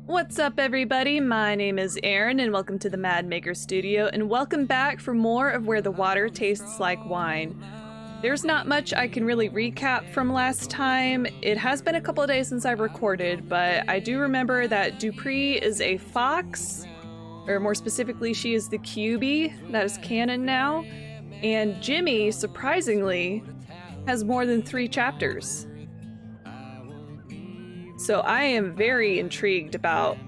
What's up, everybody? My name is Erin, and welcome to the Mad Maker Studio, and welcome back for more of Where the Water Tastes Like Wine. There's not much I can really recap from last time. It has been a couple of days since I recorded, but I do remember that Dupree is a fox, or more specifically, she is the QB. That is canon now. And Jimmy, surprisingly, has more than 3 chapters. So I am very intrigued about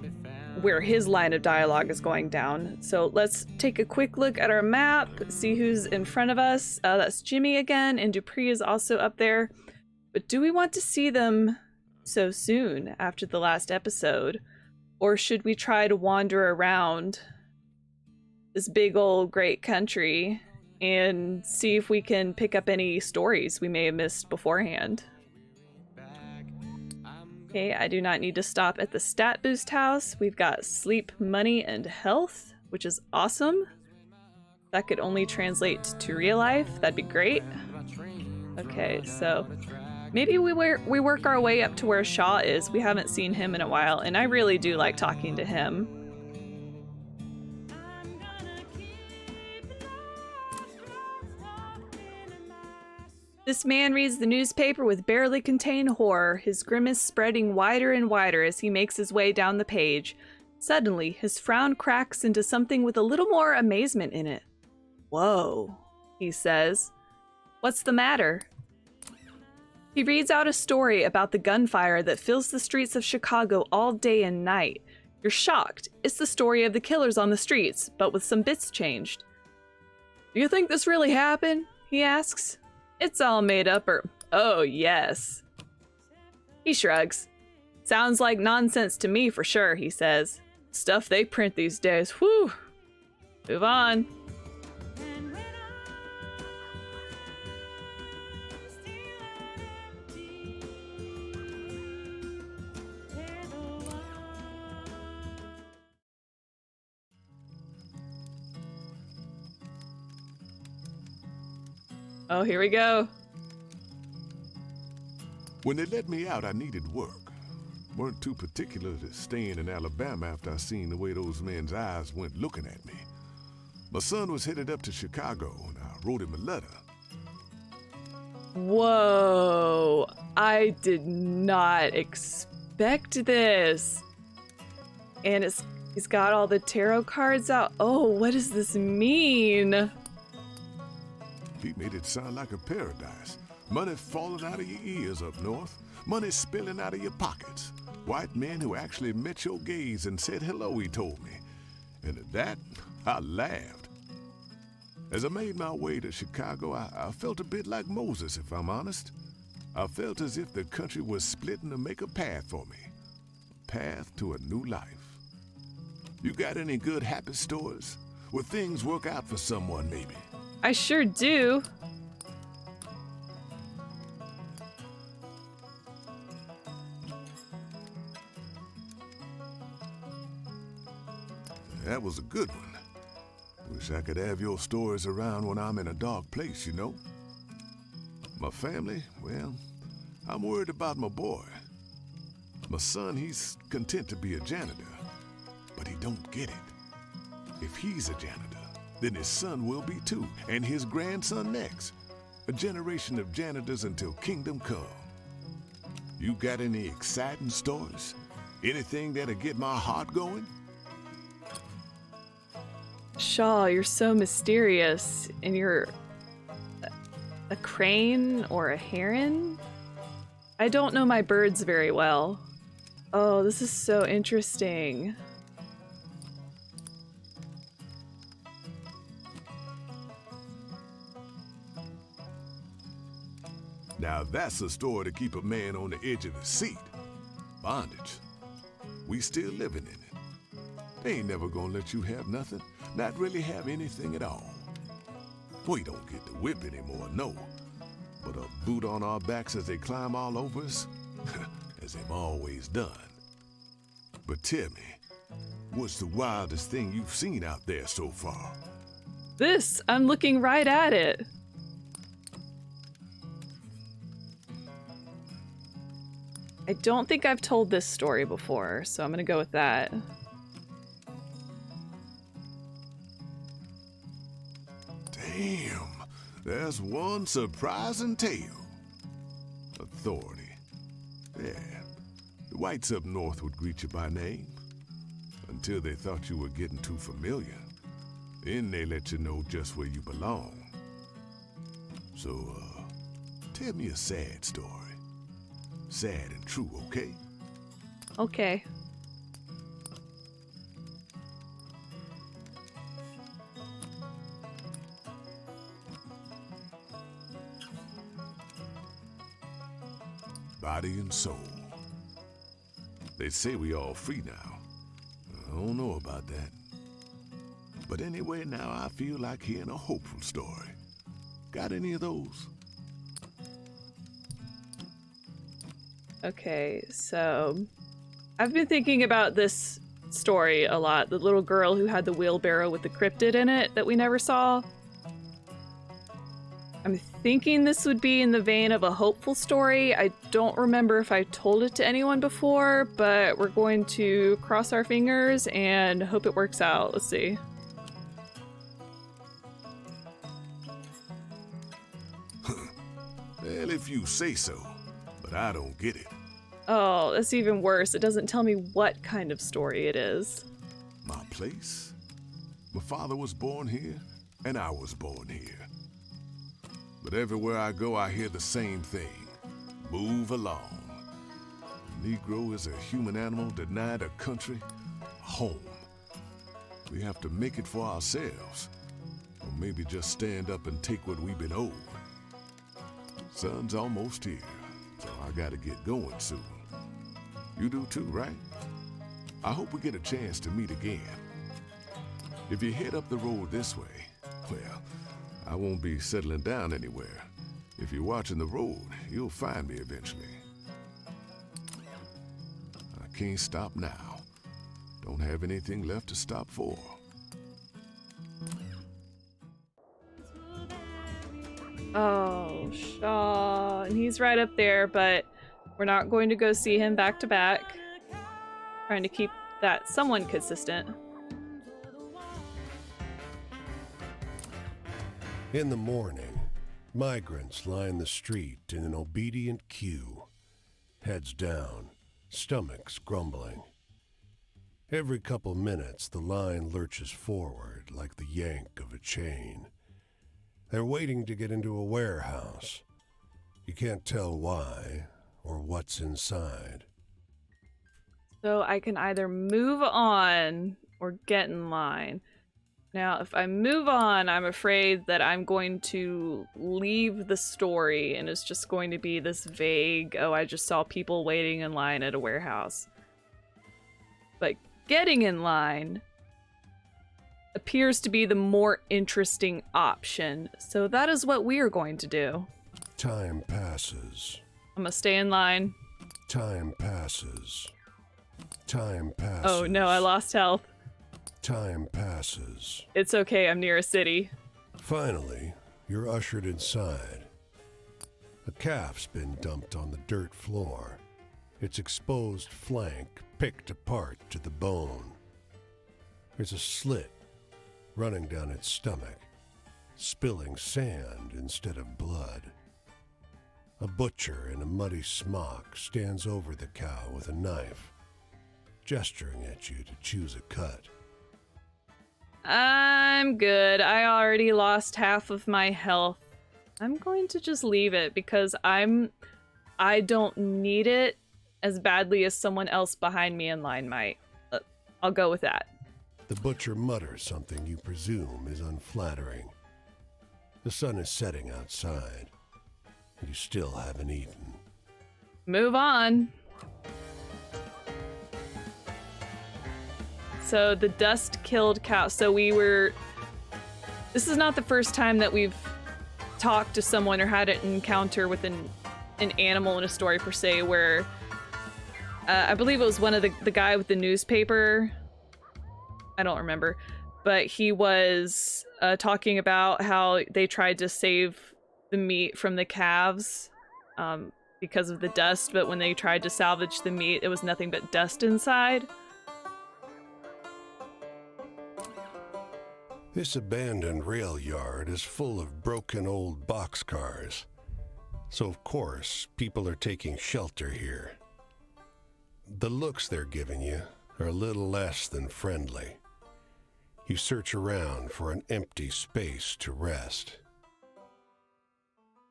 where his line of dialogue is going down. So let's take a quick look at our map, see who's in front of us. That's Jimmy again, and Dupree is also up there. But do we want to see them so soon after the last episode? Or should we try to wander around this big old great country and see if we can pick up any stories we may have missed beforehand? Okay, I do not need to stop at the stat boost house. We've got sleep, money, and health, which is awesome. That could only translate to real life. That'd be great. Okay, so maybe we work our way up to where Shaw is. We haven't seen him in a while, and I really do like talking to him. This man reads the newspaper with barely contained horror, his grimace spreading wider and wider as he makes his way down the page. Suddenly, his frown cracks into something with a little more amazement in it. "Whoa," he says. "What's the matter?" He reads out a story about the gunfire that fills the streets of Chicago all day and night. You're shocked. It's the story of the killers on the streets, but with some bits changed. "Do you think this really happened?" he asks. "It's all made up, or..." "Oh, yes." He shrugs. "Sounds like nonsense to me for sure," he says. "Stuff they print these days. Whew." Move on. Oh, here we go. When they let me out, I needed work. Weren't too particular to staying in Alabama after I seen the way those men's eyes went looking at me. My son was headed up to Chicago, and I wrote him a letter. Whoa, I did not expect this. And he's got all the tarot cards out. Oh, what does this mean? He made it sound like a paradise. Money falling out of your ears up north. Money spilling out of your pockets. White men who actually met your gaze and said hello, he told me. And at that, I laughed. As I made my way to Chicago, I felt a bit like Moses, if I'm honest. I felt as if the country was splitting to make a path for me. A path to a new life. You got any good happy stories? Where things work out for someone, maybe? I sure do. That was a good one. Wish I could have your stories around when I'm in a dark place, you know? My family, well, I'm worried about my boy. My son, he's content to be a janitor, but he don't get it. If he's a janitor, then his son will be too, and his grandson next. A generation of janitors until kingdom come. You got any exciting stories? Anything that'll get my heart going? Shaw, you're so mysterious, and you're a crane or a heron? I don't know my birds very well. Oh, this is so interesting. Now that's a story to keep a man on the edge of his seat. Bondage. We still living in it. They ain't never gonna let you have nothing, not really have anything at all. We don't get to whip anymore, no. But a boot on our backs as they climb all over us, as they've always done. But tell me, what's the wildest thing you've seen out there so far? This, I'm looking right at it. I don't think I've told this story before, so I'm gonna go with that. Damn, there's one surprising tale. Authority. Yeah, the whites up north would greet you by name. Until they thought you were getting too familiar. Then they let you know just where you belong. So, tell me a sad story. Sad and true, okay? Okay. Body and soul. They say we all free now. I don't know about that. But anyway, now I feel like hearing a hopeful story. Got any of those? Okay, so I've been thinking about this story a lot. The little girl who had the wheelbarrow with the cryptid in it that we never saw. I'm thinking this would be in the vein of a hopeful story. I don't remember if I told it to anyone before, but we're going to cross our fingers and hope it works out. Let's see. Well, if you say so, but I don't get it. Oh, that's even worse. It doesn't tell me what kind of story it is. My place? My father was born here, and I was born here. But everywhere I go, I hear the same thing. Move along. The Negro is a human animal denied a country, a home. We have to make it for ourselves. Or maybe just stand up and take what we've been owed. Sun's almost here, so I gotta get going soon. You do too, right? I hope we get a chance to meet again. If you head up the road this way, well, I won't be settling down anywhere. If you're watching the road, you'll find me eventually. I can't stop now. Don't have anything left to stop for. Oh, Shaw. And he's right up there, but we're not going to go see him back to back. Trying to keep that somewhat consistent. In the morning, migrants line the street in an obedient queue. Heads down, stomachs grumbling. Every couple minutes, the line lurches forward like the yank of a chain. They're waiting to get into a warehouse. You can't tell why or what's inside. So I can either move on or get in line. Now, if I move on, I'm afraid that I'm going to leave the story and it's just going to be this vague, oh, I just saw people waiting in line at a warehouse. But getting in line appears to be the more interesting option. So that is what we are going to do. Time passes. I'm gonna stay in line. Time passes. Time passes. Oh no, I lost health. Time passes. It's okay, I'm near a city. Finally, you're ushered inside. A calf's been dumped on the dirt floor, its exposed flank picked apart to the bone. There's a slit running down its stomach, spilling sand instead of blood. A butcher in a muddy smock stands over the cow with a knife, gesturing at you to choose a cut. I'm good. I already lost half of my health. I'm going to just leave it because I don't need it as badly as someone else behind me in line might. I'll go with that. The butcher mutters something you presume is unflattering. The sun is setting outside, and you still haven't eaten. Move on. So the dust killed cow. So this is not the first time that we've talked to someone or had an encounter with an animal in a story per se, where I believe it was one of the guy with the newspaper. I don't remember, but he was talking about how they tried to save the meat from the calves because of the dust, but when they tried to salvage the meat, it was nothing but dust inside. This abandoned rail yard is full of broken old boxcars. So of course, people are taking shelter here. The looks they're giving you are a little less than friendly. You search around for an empty space to rest.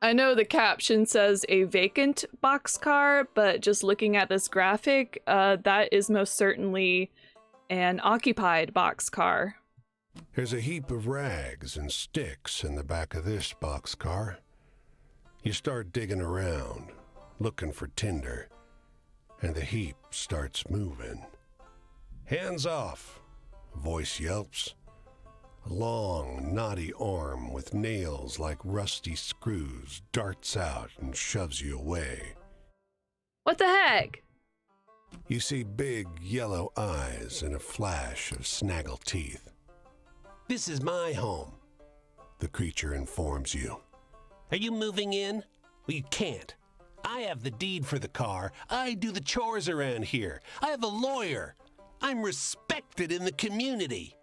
I know the caption says a vacant boxcar, but just looking at this graphic, that is most certainly an occupied boxcar. There's a heap of rags and sticks in the back of this boxcar. You start digging around, looking for tinder, and the heap starts moving. Hands off, a voice yelps. A long, knotty arm with nails like rusty screws darts out and shoves you away. What the heck? You see big yellow eyes and a flash of snaggle teeth. "This is my home," the creature informs you. "Are you moving in?" "Well, you can't. I have the deed for the car. I do the chores around here. I have a lawyer. I'm respected in the community."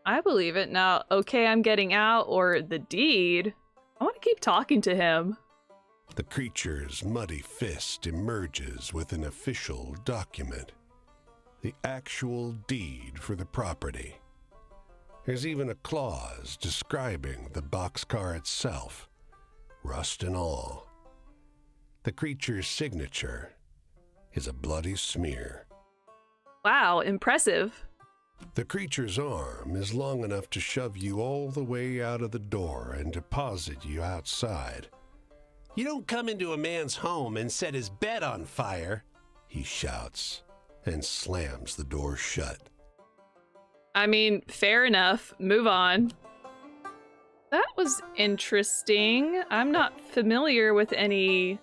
I believe it. Now, okay, I'm getting out, or the deed. I want to keep talking to him. The creature's muddy fist emerges with an official document. The actual deed for the property. There's even a clause describing the boxcar itself, rust and all. The creature's signature is a bloody smear. Wow, impressive. The creature's arm is long enough to shove you all the way out of the door and deposit you outside. "You don't come into a man's home and set his bed on fire," he shouts, and slams the door shut. I mean, fair enough. Move on. That was interesting. I'm not familiar with any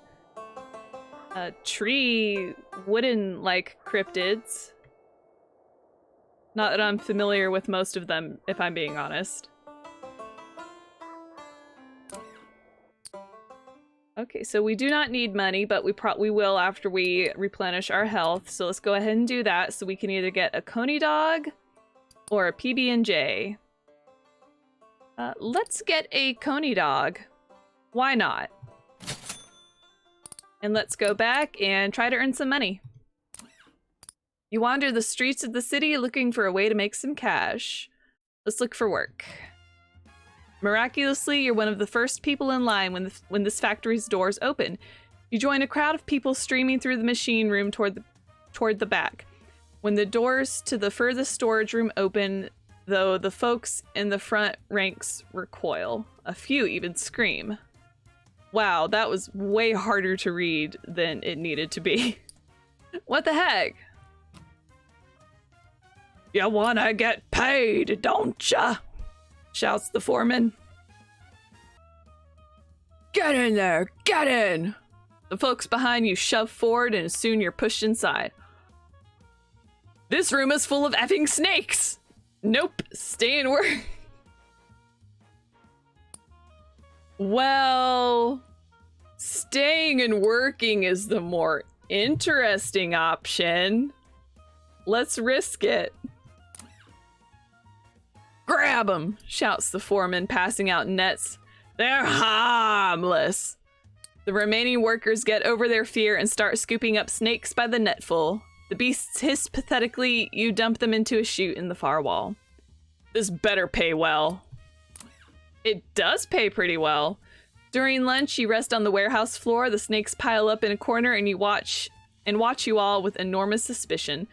tree wooden-like cryptids. Not that I'm familiar with most of them, if I'm being honest. Okay, so we do not need money, but we will after we replenish our health. So let's go ahead and do that. So we can either get a Coney dog or a PB&J. Let's get a Coney dog. Why not? And let's go back and try to earn some money. You wander the streets of the city looking for a way to make some cash. Let's look for work. Miraculously, you're one of the first people in line when this factory's doors open. You join a crowd of people streaming through the machine room toward the back. When the doors to the furthest storage room open, though, the folks in the front ranks recoil. A few even scream. Wow, that was way harder to read than it needed to be. What the heck? "You wanna get paid, don't ya?" shouts the foreman. "Get in there, get in!" The folks behind you shove forward and soon you're pushed inside. "This room is full of effing snakes!" "Nope, stay and work." Well, staying and working is the more interesting option. Let's risk it. "Grab 'em!" shouts the foreman, passing out nets. "They're harmless." The remaining workers get over their fear and start scooping up snakes by the netful. The beasts hiss pathetically. You dump them into a chute in the far wall. This better pay well. It does pay pretty well. During lunch, you rest on the warehouse floor. The snakes pile up in a corner and watch you all with enormous suspicion.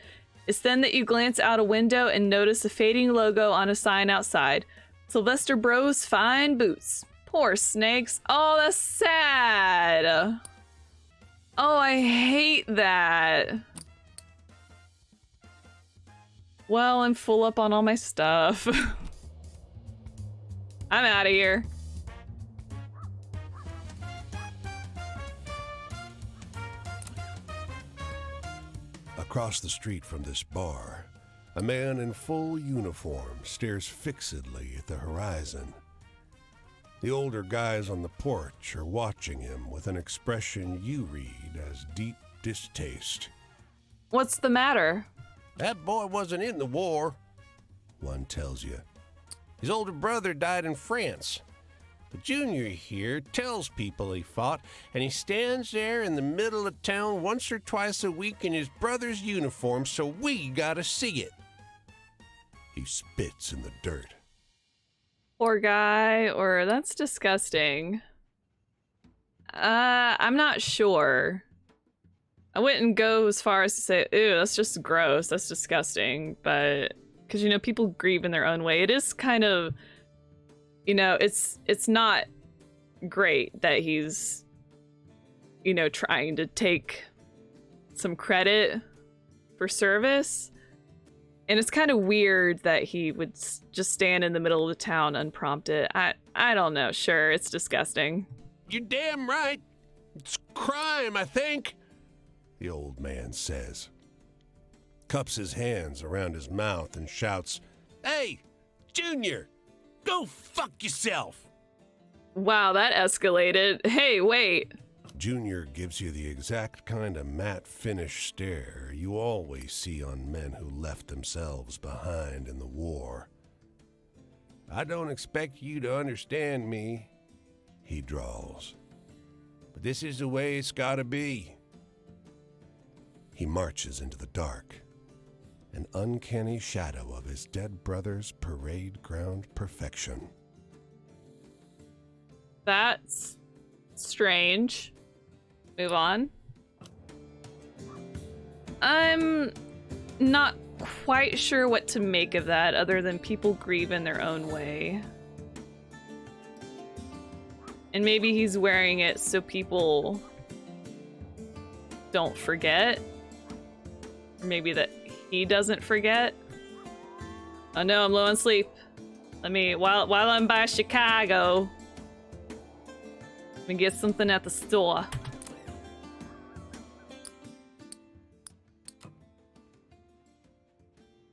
It's then that you glance out a window and notice a fading logo on a sign outside. Sylvester Bros Fine Boots. Poor snakes. Oh, that's sad. Oh, I hate that. Well, I'm full up on all my stuff. I'm out of here. Across the street from this bar, a man in full uniform stares fixedly at the horizon. The older guys on the porch are watching him with an expression you read as deep distaste. What's the matter? That boy wasn't in the war, one tells you. His older brother died in France. But Junior here tells people he fought, and he stands there in the middle of town once or twice a week in his brother's uniform, so we gotta see it. He spits in the dirt. Poor guy, or that's disgusting. I'm not sure. I wouldn't go as far as to say, ew, that's just gross, that's disgusting, but, because, you know, people grieve in their own way. It is kind of, you know, it's not great that he's, you know, trying to take some credit for service. And it's kind of weird that he would just stand in the middle of the town unprompted. I don't know. Sure, it's disgusting. You're damn right. It's crime, I think, the old man says. Cups his hands around his mouth and shouts, "Hey, Junior, go fuck yourself." Wow, that escalated. Hey, wait. Junior gives you the exact kind of matte finish stare you always see on men who left themselves behind in the war. "I don't expect you to understand me," he drawls, "but this is the way it's gotta be." He marches into the dark, an uncanny shadow of his dead brother's parade ground perfection. That's strange. Move on. I'm not quite sure what to make of that, other than people grieve in their own way. And maybe he's wearing it so people don't forget. Or maybe that he doesn't forget. Oh no, I'm low on sleep. Let me, while I'm by Chicago, let me get something at the store.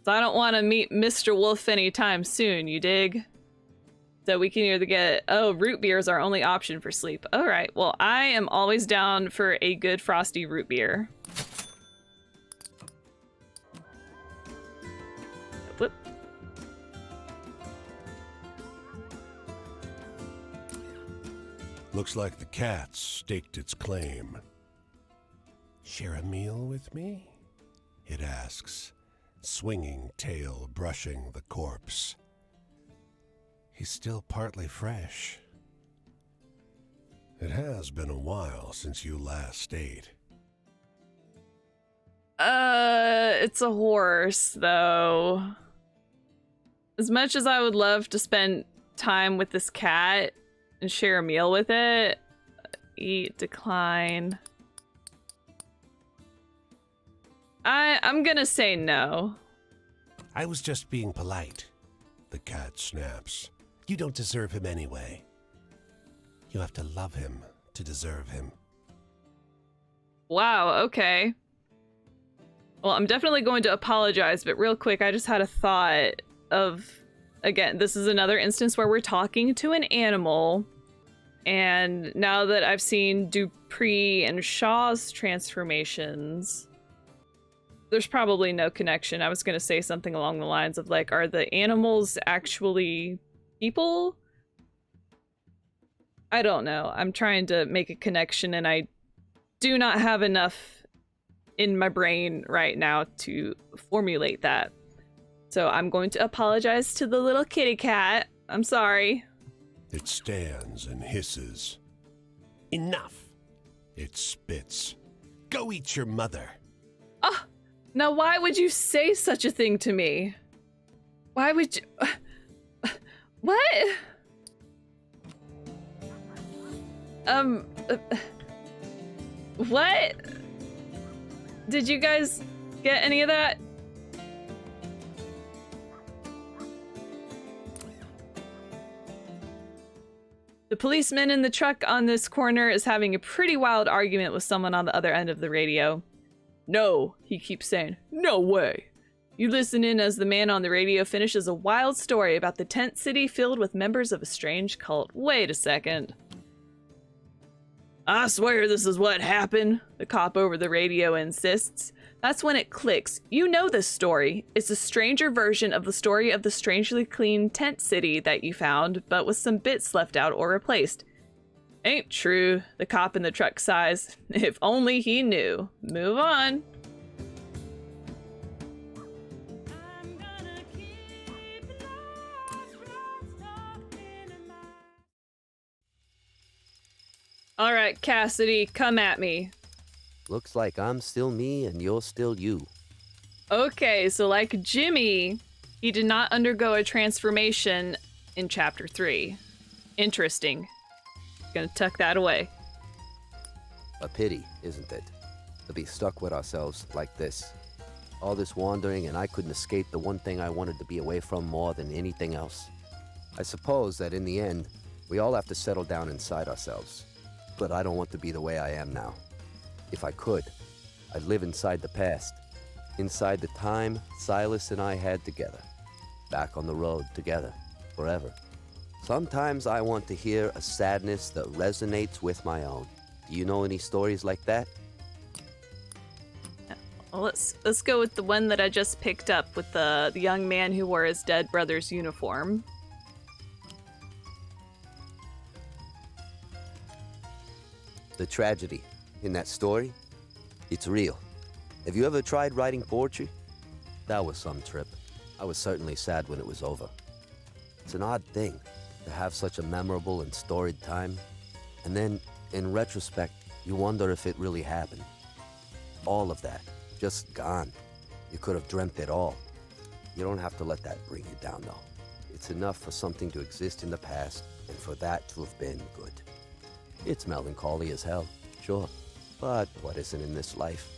So I don't want to meet Mr. Wolf anytime soon, you dig? So we can either get, oh, root beer is our only option for sleep. All right, well, I am always down for a good frosty root beer. Whoop. Looks like the cat staked its claim. "Share a meal with me?" it asks, swinging tail brushing the corpse. He's still partly fresh. It has been a while since you last ate. It's a horse, though. As much as I would love to spend time with this cat and share a meal with it, eat, decline. I'm gonna say no. "I was just being polite," the cat snaps. "You don't deserve him anyway. You have to love him to deserve him." Wow, okay. Well, I'm definitely going to apologize, but real quick, I just had a thought of, again, this is another instance where we're talking to an animal, and now that I've seen Dupree and Shaw's transformations, there's probably no connection. I was going to say something along the lines of, like, are the animals actually people? I don't know. I'm trying to make a connection, and I do not have enough in my brain right now to formulate that. So I'm going to apologize to the little kitty cat. I'm sorry. It stands and hisses. "Enough!" It spits. "Go eat your mother." Ah! Now why would you say such a thing to me? Why would you... What? What? Did you guys get any of that? The policeman in the truck on this corner is having a pretty wild argument with someone on the other end of the radio. "No," he keeps saying. "No way. You listen in as the man on the radio finishes a wild story about the tent city filled with members of a strange cult. Wait a second. I swear this is what happened, the cop over the radio insists. That's when it clicks. You know this story. It's a stranger version of the story of the strangely clean tent city that you found, but with some bits left out or replaced. Ain't true, the cop in the truck sighs. If only he knew. Move on. All right, Cassidy, come at me. Looks like I'm still me and you're still you. Okay, so like Jimmy, he did not undergo a transformation in Chapter 3. Interesting. Gonna tuck that away. A pity, isn't it? To be stuck with ourselves like this. All this wandering and I couldn't escape the one thing I wanted to be away from more than anything else. I suppose that in the end, we all have to settle down inside ourselves. But I don't want to be the way I am now. If I could, I'd live inside the past. Inside the time Silas and I had together. Back on the road together, forever. Sometimes I want to hear a sadness that resonates with my own. Do you know any stories like that? Well, let's go with the one that I just picked up with the young man who wore his dead brother's uniform. The tragedy in that story, it's real. Have you ever tried writing poetry? That was some trip. I was certainly sad when it was over. It's an odd thing to have such a memorable and storied time, and then, in retrospect, you wonder if it really happened. All of that, just gone. You could have dreamt it all. You don't have to let that bring you down, though. It's enough for something to exist in the past, and for that to have been good. It's melancholy as hell, sure, but what isn't in this life?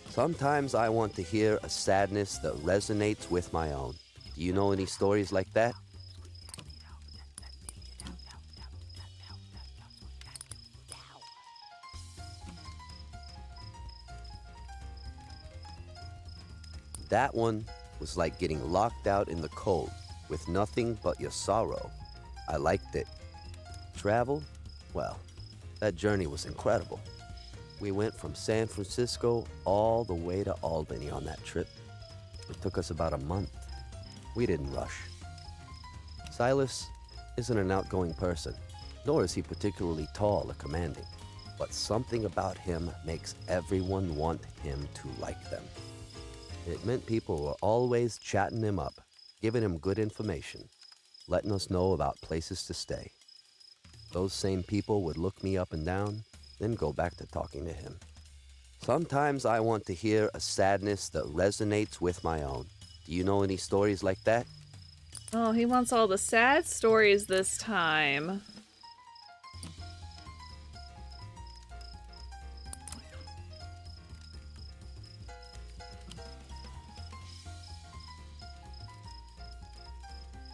Sometimes I want to hear a sadness that resonates with my own. Do you know any stories like that? That one was like getting locked out in the cold with nothing but your sorrow. I liked it. Travel? Well, that journey was incredible. We went from San Francisco all the way to Albany on that trip. It took us about a month. We didn't rush. Silas isn't an outgoing person, nor is he particularly tall or commanding, but something about him makes everyone want him to like them. It meant people were always chatting him up, giving him good information, letting us know about places to stay. Those same people would look me up and down, then go back to talking to him. Sometimes I want to hear a sadness that resonates with my own. Do you know any stories like that? Oh, he wants all the sad stories this time.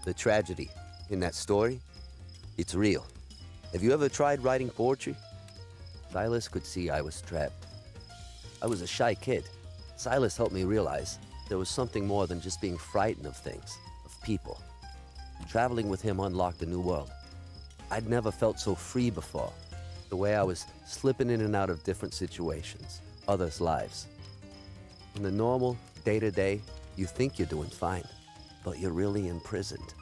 The tragedy in that story, it's real. Have you ever tried writing poetry? Silas could see I was trapped. I was a shy kid. Silas helped me realize there was something more than just being frightened of things, of people. Traveling with him unlocked a new world. I'd never felt so free before, the way I was slipping in and out of different situations, others' lives. In the normal, day-to-day, you think you're doing fine, but you're really imprisoned.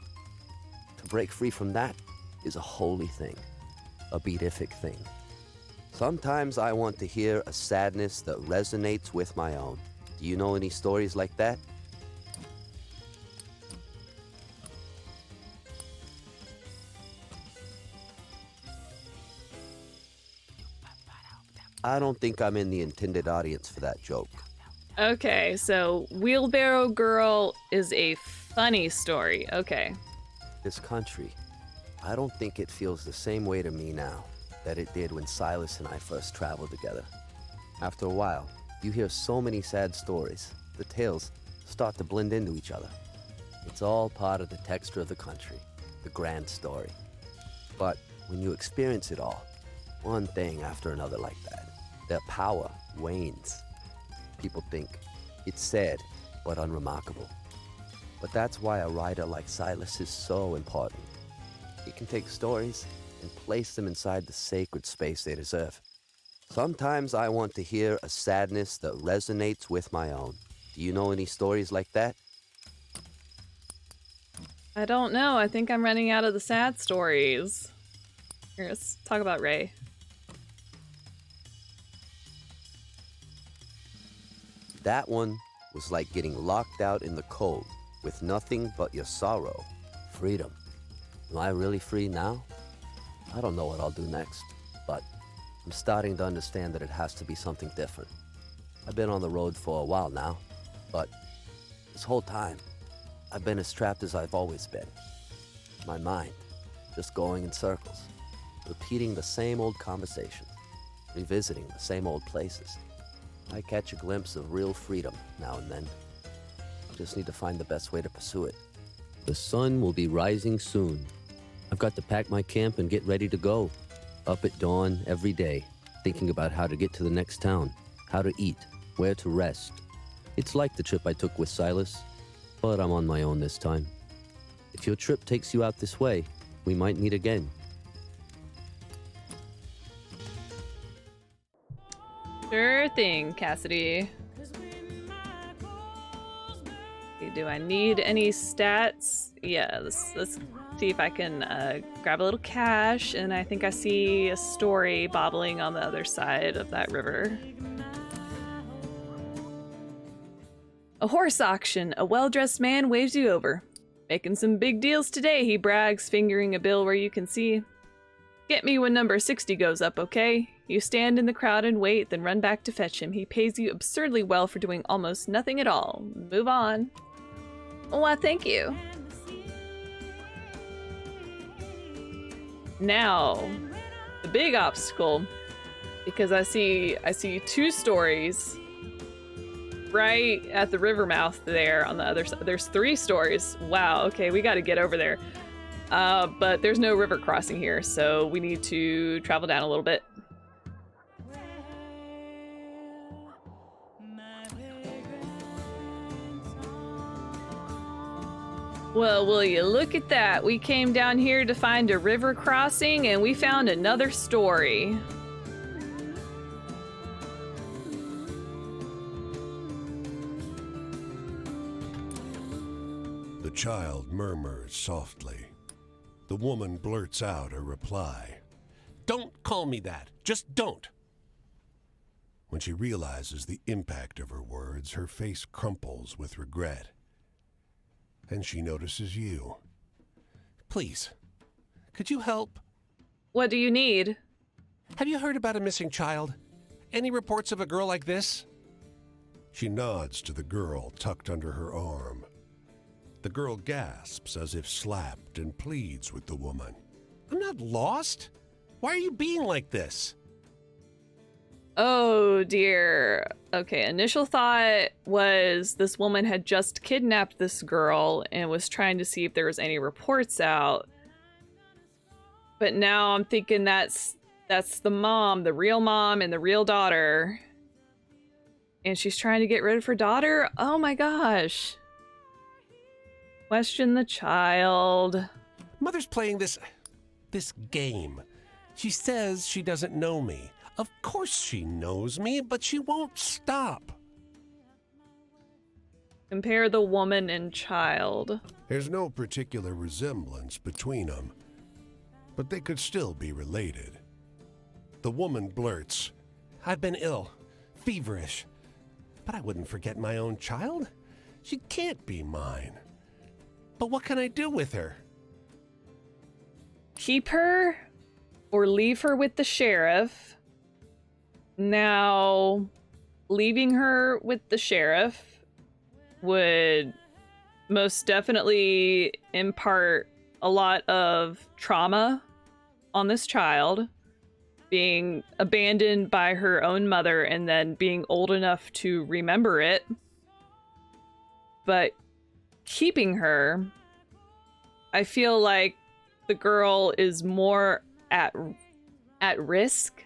To break free from that is a holy thing, a beatific thing. Sometimes I want to hear a sadness that resonates with my own. Do you know any stories like that? I don't think I'm in the intended audience for that joke. Okay, so Wheelbarrow Girl is a funny story. Okay. This country, I don't think it feels the same way to me now that it did when Silas and I first traveled together. After a while, you hear so many sad stories. The tales start to blend into each other. It's all part of the texture of the country, the grand story. But when you experience it all, one thing after another like that, their power wanes. People think it's sad but unremarkable. But that's why a writer like Silas is so important. He can take stories and place them inside the sacred space they deserve. Sometimes I want to hear a sadness that resonates with my own. Do you know any stories like that? I don't know. I think I'm running out of the sad stories. Here, let's talk about Ray. That one was like getting locked out in the cold with nothing but your sorrow. Freedom. Am I really free now? I don't know what I'll do next, but I'm starting to understand that it has to be something different. I've been on the road for a while now, but this whole time, I've been as trapped as I've always been. My mind, just going in circles, repeating the same old conversations, revisiting the same old places. I catch a glimpse of real freedom now and then. Just need to find the best way to pursue it. The sun will be rising soon. I've got to pack my camp and get ready to go. Up at dawn every day, thinking about how to get to the next town, how to eat, where to rest. It's like the trip I took with Silas, but I'm on my own this time. If your trip takes you out this way, we might meet again. Sure thing, Cassidy. Okay, do I need any stats? Yeah, let's see if I can grab a little cash, and I think I see a story bobbling on the other side of that river. A horse auction. A well-dressed man waves you over. Making some big deals today, he brags, fingering a bill where you can see. Get me when number 60 goes up, okay? You stand in the crowd and wait, then run back to fetch him. He pays you absurdly well for doing almost nothing at all. Move on. Why, thank you. Now, the big obstacle, because I see two stories right at the river mouth there on the other side. There's 3 stories. Wow, okay, we got to get over there. But there's no river crossing here, so we need to travel down a little bit. Well, will you look at that? We came down here to find a river crossing, and we found another story. The child murmurs softly. The woman blurts out a reply. Don't call me that. Just don't. When she realizes the impact of her words, her face crumples with regret. And she notices you. Please, could you help? What do you need? Have you heard about a missing child? Any reports of a girl like this? She nods to the girl tucked under her arm. The girl gasps as if slapped and pleads with the woman. I'm not lost. Why are you being like this? Oh dear. Okay, initial thought was this woman had just kidnapped this girl and was trying to see if there was any reports out. But now I'm thinking that's the mom, the real mom and the real daughter. And she's trying to get rid of her daughter? Oh my gosh. Question the child. Mother's playing this game. She says she doesn't know me. Of course she knows me, but she won't stop. Compare the woman and child. There's no particular resemblance between them, but they could still be related. The woman blurts, I've been ill, feverish, but I wouldn't forget my own child. She can't be mine. But what can I do with her? Keep her or leave her with the sheriff. Now, leaving her with the sheriff would most definitely impart a lot of trauma on this child, being abandoned by her own mother and then being old enough to remember it. But keeping her, I feel like the girl is more at risk.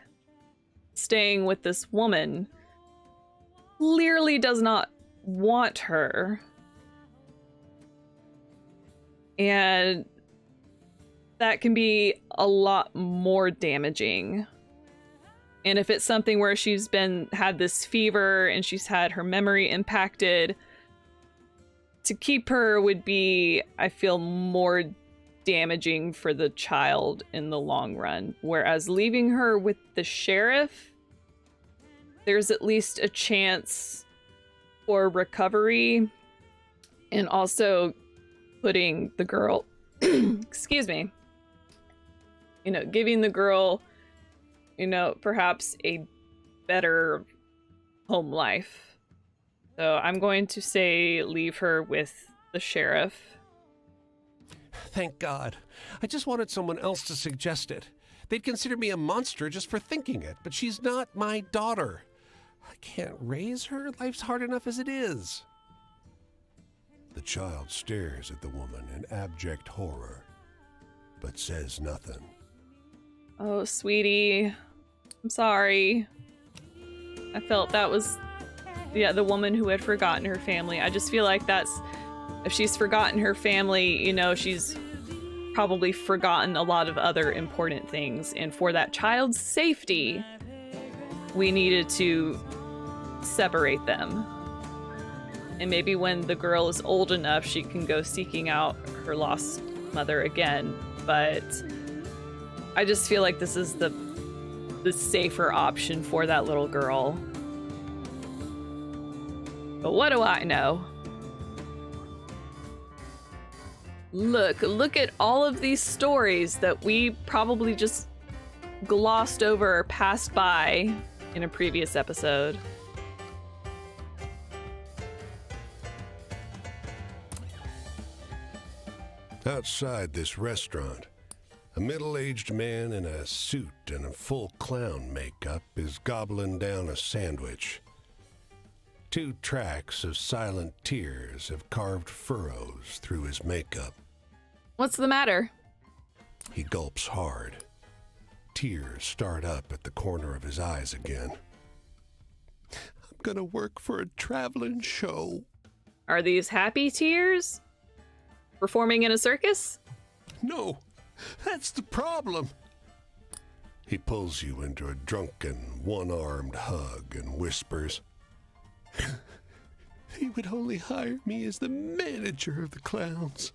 Staying with this woman clearly does not want her. And that can be a lot more damaging. And if it's something where she's had this fever and she's had her memory impacted, to keep her would be, I feel, more damaging for the child in the long run. Whereas leaving her with the sheriff, there's at least a chance for recovery, and also putting the girl, excuse me, giving the girl, perhaps a better home life. So I'm going to say leave her with the sheriff. Thank God. I just wanted someone else to suggest it. They'd consider me a monster just for thinking it, but she's not my daughter. I can't raise her. Life's hard enough as it is. The child stares at the woman in abject horror, but says nothing. Oh, sweetie. I'm sorry. I felt that was, the woman who had forgotten her family. I just feel like if she's forgotten her family, she's probably forgotten a lot of other important things. And for that child's safety, we needed to separate them. And maybe when the girl is old enough, she can go seeking out her lost mother again. But I just feel like this is the safer option for that little girl. But what do I know? Look at all of these stories that we probably just glossed over or passed by in a previous episode. Outside this restaurant, a middle-aged man in a suit and a full clown makeup is gobbling down a sandwich. 2 tracks of silent tears have carved furrows through his makeup. What's the matter? He gulps hard. Tears start up at the corner of his eyes again. I'm gonna work for a traveling show. Are these happy tears? Performing in a circus? No, that's the problem. He pulls you into a drunken, one-armed hug and whispers, "He would only hire me as the manager of the clowns."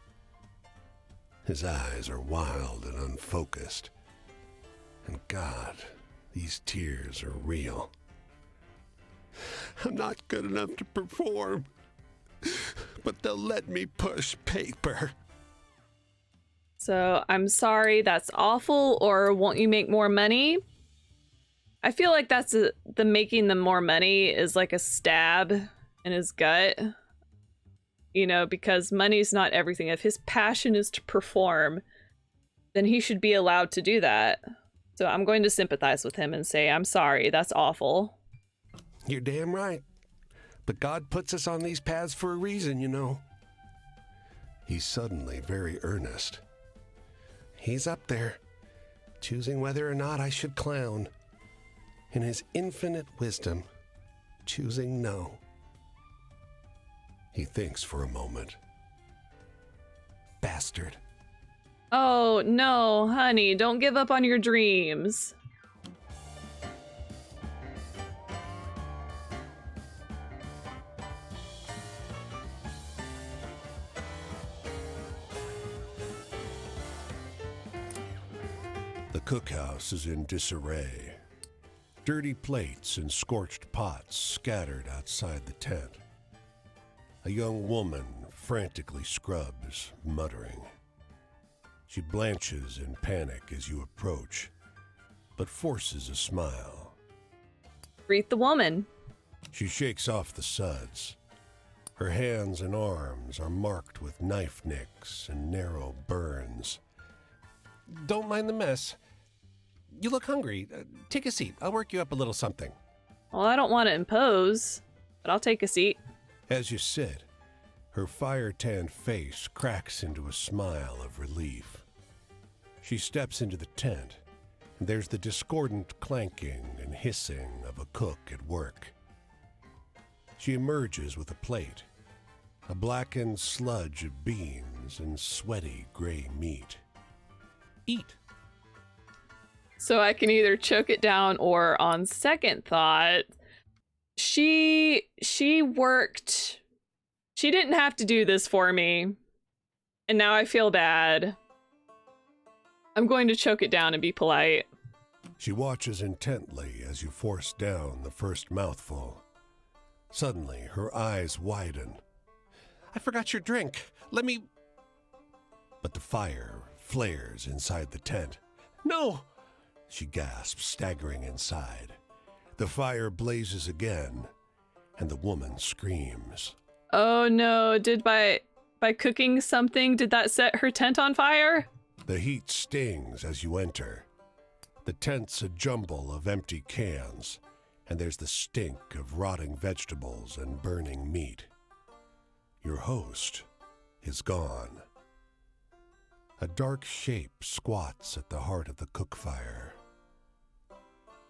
His eyes are wild and unfocused. And God, these tears are real. I'm not good enough to perform, but they'll let me push paper. So, I'm sorry, that's awful, or won't you make more money? I feel like that's the making them more money is like a stab in his gut. Because money's not everything. If his passion is to perform, then he should be allowed to do that. So I'm going to sympathize with him and say, I'm sorry, that's awful. You're damn right. But God puts us on these paths for a reason, He's suddenly very earnest. He's up there, choosing whether or not I should clown. In his infinite wisdom, choosing no. He thinks for a moment. Bastard. Oh, no, honey, don't give up on your dreams. The cookhouse is in disarray. Dirty plates and scorched pots scattered outside the tent. A young woman frantically scrubs, muttering. She blanches in panic as you approach, but forces a smile. Greet the woman. She shakes off the suds. Her hands and arms are marked with knife nicks and narrow burns. Don't mind the mess. You look hungry. Take a seat. I'll work you up a little something. Well, I don't want to impose, but I'll take a seat. As you sit, her fire-tanned face cracks into a smile of relief. She steps into the tent, and there's the discordant clanking and hissing of a cook at work. She emerges with a plate, a blackened sludge of beans and sweaty gray meat. Eat. So I can either choke it down or, on second thought, she worked. She didn't have to do this for me, and now I feel bad. I'm going to choke it down and be polite. She watches intently as you force down the first mouthful. Suddenly, her eyes widen. I forgot your drink. Let me... But the fire flares inside the tent. No! She gasps, staggering inside. The fire blazes again, and the woman screams. Oh no, did by cooking something, did that set her tent on fire? The heat stings as you enter. The tent's a jumble of empty cans, and there's the stink of rotting vegetables and burning meat. Your host is gone. A dark shape squats at the heart of the cook fire.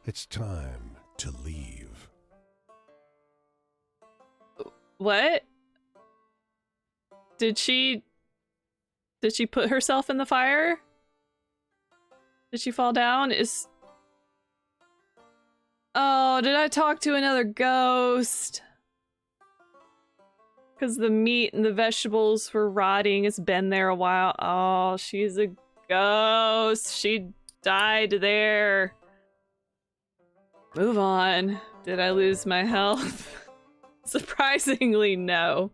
It's time to leave. What? Did she put herself in the fire? Did she fall down? Oh, did I talk to another ghost? Because the meat and the vegetables were rotting. It's been there a while. Oh, she's a ghost. She died there. Move on. Did I lose my health? Surprisingly, no.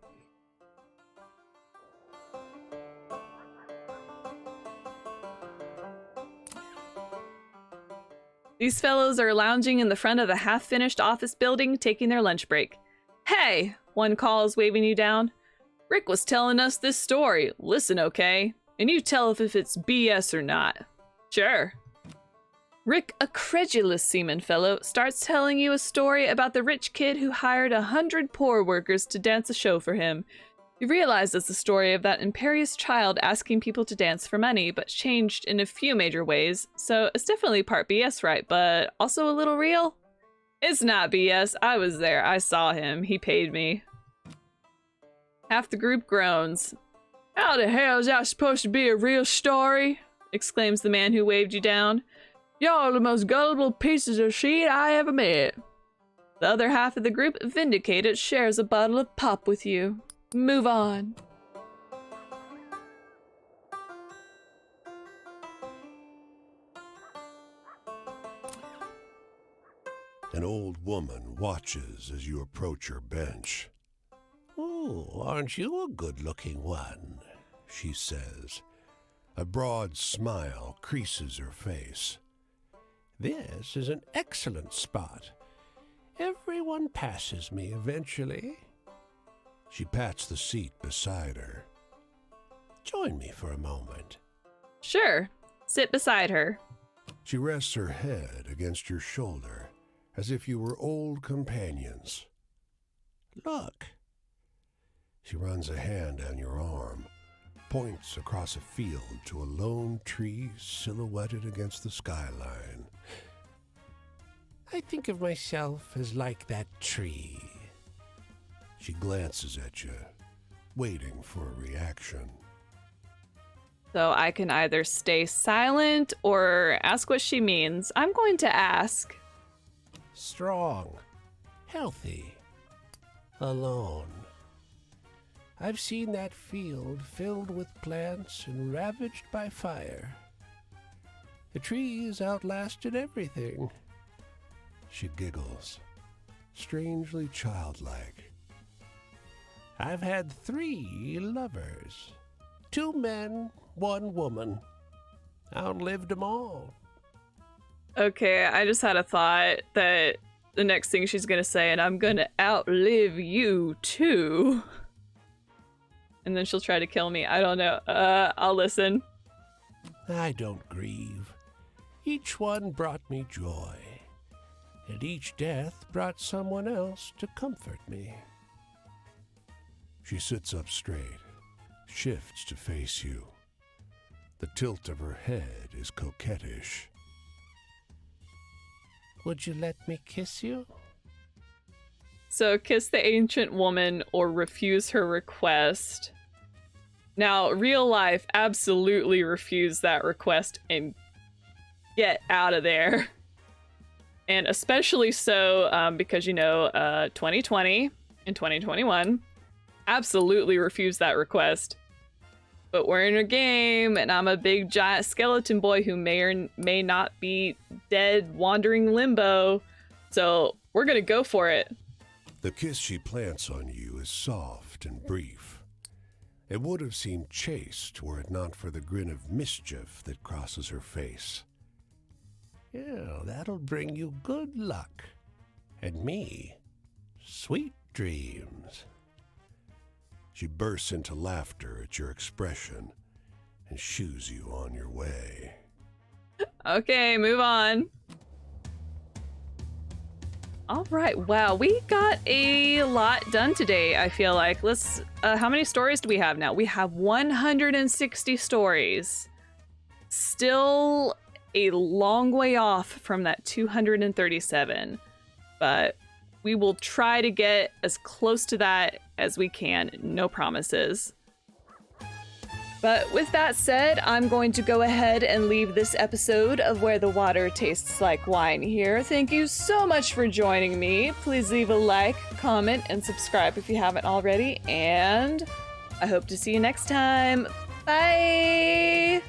These fellows are lounging in the front of the half-finished office building, taking their lunch break. Hey, one calls, waving you down. Rick was telling us this story. Listen, okay? And you tell if it's BS or not. Sure. Rick, a credulous seaman fellow, starts telling you a story about the rich kid who hired 100 poor workers to dance a show for him. You realize it's the story of that imperious child asking people to dance for money, but changed in a few major ways, so it's definitely part BS, right, but also a little real? It's not BS, I was there, I saw him, he paid me. Half the group groans. How the hell is that supposed to be a real story? Exclaims the man who waved you down. Y'all are the most gullible pieces of shit I ever met. The other half of the group, vindicated, shares a bottle of pop with you. Move on. An old woman watches as you approach her bench. Oh, aren't you a good-looking one? She says. A broad smile creases her face. This is an excellent spot. Everyone passes me eventually. She pats the seat beside her. Join me for a moment. Sure. Sit beside her. She rests her head against your shoulder, as if you were old companions. Look. She runs a hand down your arm, points across a field to a lone tree silhouetted against the skyline. I think of myself as like that tree. She glances at you, waiting for a reaction. So I can either stay silent or ask what she means. I'm going to ask. Strong, healthy, alone. I've seen that field filled with plants and ravaged by fire. The trees outlasted everything. She giggles, strangely childlike. I've had 3 lovers. 2 men, 1 woman. Outlived them all. Okay, I just had a thought that the next thing she's gonna say, and I'm gonna outlive you too. And then she'll try to kill me. I don't know. I'll listen. I don't grieve. Each one brought me joy. And each death brought someone else to comfort me. She sits up straight, shifts to face you. The tilt of her head is coquettish. Would you let me kiss you? So kiss the ancient woman or refuse her request. Now, real life, absolutely refuse that request and get out of there. And especially so because, 2020 and 2021, absolutely refuse that request. But we're in a game, and I'm a big giant skeleton boy who may or may not be dead, wandering limbo. So we're gonna go for it. The kiss she plants on you is soft and brief. It would have seemed chaste were it not for the grin of mischief that crosses her face. Yeah, that'll bring you good luck. And me, sweet dreams. She bursts into laughter at your expression and shoos you on your way. Okay, move on. All right, wow, we got a lot done today, I feel like. Let's, how many stories do we have now? We have 160 stories. Still a long way off from that 237, but we will try to get as close to that as we can. No promises. But with that said, I'm going to go ahead and leave this episode of Where the Water Tastes Like Wine here. Thank you so much for joining me. Please leave a like, comment, and subscribe if you haven't already. And I hope to see you next time. Bye!